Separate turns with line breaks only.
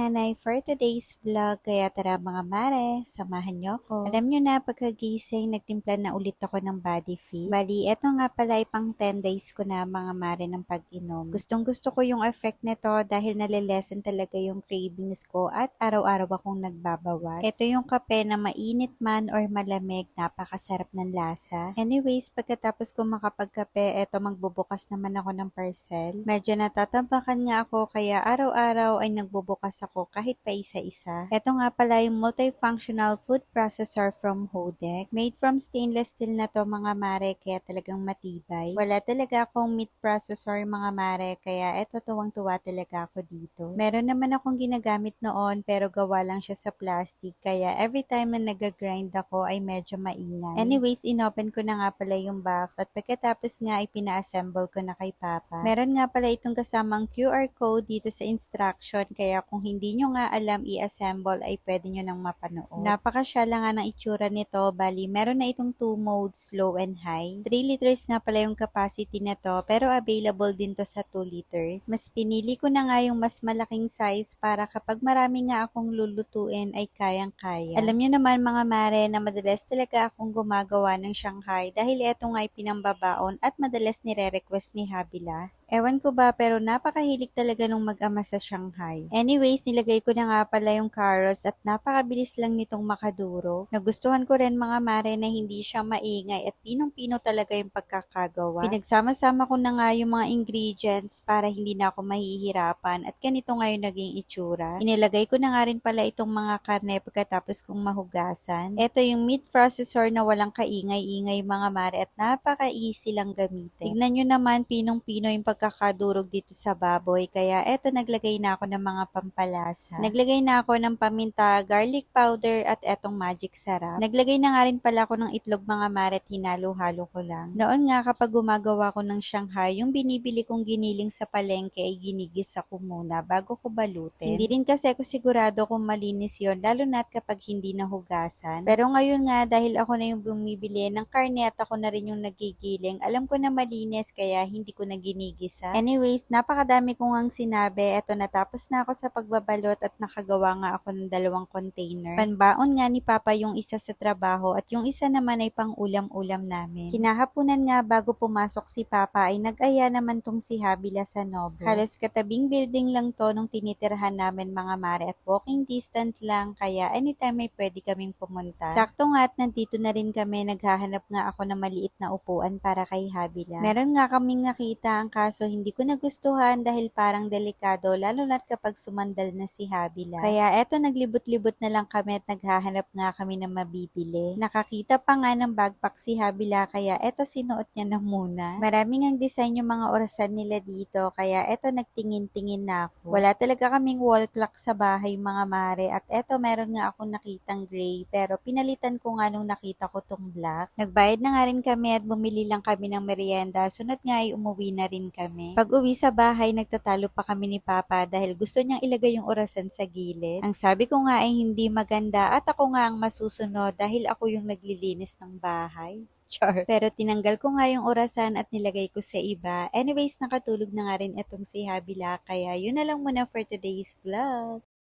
nanay for today's vlog, kaya tara mga mare, samahan niyo ako. Alam niyo na, pagkagising, nagtimpla na ulit ako ng body fit. Bali, eto nga pala ay pang 10 days ko na mga mare ng pag-inom. Gustong gusto ko yung effect nito dahil nalilesen talaga yung cravings ko at araw-araw akong nagbabawas. Ito yung kape na mainit man or malamig, napakasarap ng lasa. Anyways, pagkatapos ko makapagkape, eto magbubukas naman ako ng parcel. Medyo natatambakan nga ako kaya araw-araw ay nagbubukas ako kahit pa isa-isa. Ito nga pala yung multifunctional food processor from Hodek. Made from stainless steel na to mga mare kaya talagang matibay. Wala talaga akong meat processor mga mare kaya eto tuwang-tuwa talaga ako dito. Meron naman akong ginagamit noon pero gawa lang siya sa plastic kaya every time na nag-grind ako ay medyo maingay. Anyways, inopen ko na nga pala yung box at pagkatapos nga ay pina-assemble ko na kay Papa. Meron nga pala itong kasamang QR code dito sa instruction kaya kung hindi nyo nga alam i-assemble ay pwede nyo nang mapanood. Napakasyala nga ng itsura nito, bali meron na itong 2 modes, low and high. 3 liters nga pala yung capacity nito pero available din to sa 2 liters. Mas pinili ko na nga yung mas malaking size para kapag marami nga akong lulutuin ay kayang-kaya. Alam nyo naman mga mare na madalas talaga akong gumagawa ng Shanghai dahil eto nga ay pinambabaon at madalas nire-request ni Habila. Ewan ko ba pero napakahilig talaga nung mag-ama sa Shanghai. Anyways, nilagay ko na nga pala yung carrots at napakabilis lang nitong makaduro. Nagustuhan ko rin mga mare na hindi siya maingay at pinong-pino talaga yung pagkakagawa. Pinagsama-sama ko na nga yung mga ingredients para hindi na ako mahihirapan at ganito nga yung naging itsura. Inilagay ko na nga rin pala itong mga karne pagkatapos kong mahugasan. Ito yung meat processor na walang kaingay-ingay mga mare at napaka-easy lang gamitin. Tignan nyo naman, pinong-pino yung pagkakadurog dito sa baboy. Kaya eto naglagay na ako ng mga pampalasa. Naglagay na ako ng paminta, garlic powder at etong magic sarap. Naglagay na nga rin pala ako ng itlog mga mare at hinalo-halo ko lang. Noon nga kapag gumagawa ko ng Shanghai, yung binibili kong giniling sa palengke ay ginigis ako muna bago ko balutin. Hindi din kasi ako sigurado kung malinis yon lalo na kapag hindi nahugasan. Pero ngayon nga dahil ako na yung bumibili ng karne at ako na rin yung nagigiling, alam ko na malinis kaya hindi ko na ginigis. Anyways, napakadami ko ngang sinabi. Eto, natapos na ako sa pagbabalot at nakagawa nga ako ng 2 container. Panbaon nga ni Papa yung isa sa trabaho at yung isa naman ay pang ulam-ulam namin. Kinahaponan nga bago pumasok si Papa ay nag-aya naman tong si Habila sa Novo. Halos katabing building lang to nung tinitirhan namin mga mare at walking distance lang kaya anytime may pwede kaming pumunta. Sakto nga at nandito na rin kami, naghahanap nga ako ng maliit na upuan para kay Habila. Meron nga kaming nakita ang kaso hindi ko nagustuhan dahil parang delikado lalo na't kapag sumandal na si Habila. Kaya eto naglibot-libot na lang kami at naghahanap nga kami ng mabibili. Nakakita pa nga ng backpack si Habila kaya eto sinuot niya na muna. Maraming ang design yung mga orasan nila dito kaya eto nagtingin-tingin na ako. Wala talaga kaming wall clock sa bahay mga mare at eto meron nga akong nakitang gray pero pinalitan ko nga nung nakita ko tong black. Nagbayad na nga rin kami at bumili lang kami ng merienda sunod nga ay umuwi na rin kami. Pag-uwi sa bahay, nagtatalo pa kami ni Papa dahil gusto niyang ilagay yung orasan sa gilid. Ang sabi ko nga ay hindi maganda at ako nga ang masusunod dahil ako yung naglilinis ng bahay. Char. Pero tinanggal ko nga yung orasan at nilagay ko sa iba. Anyways, nakatulog na nga rin itong si Habila kaya yun na lang muna for today's vlog.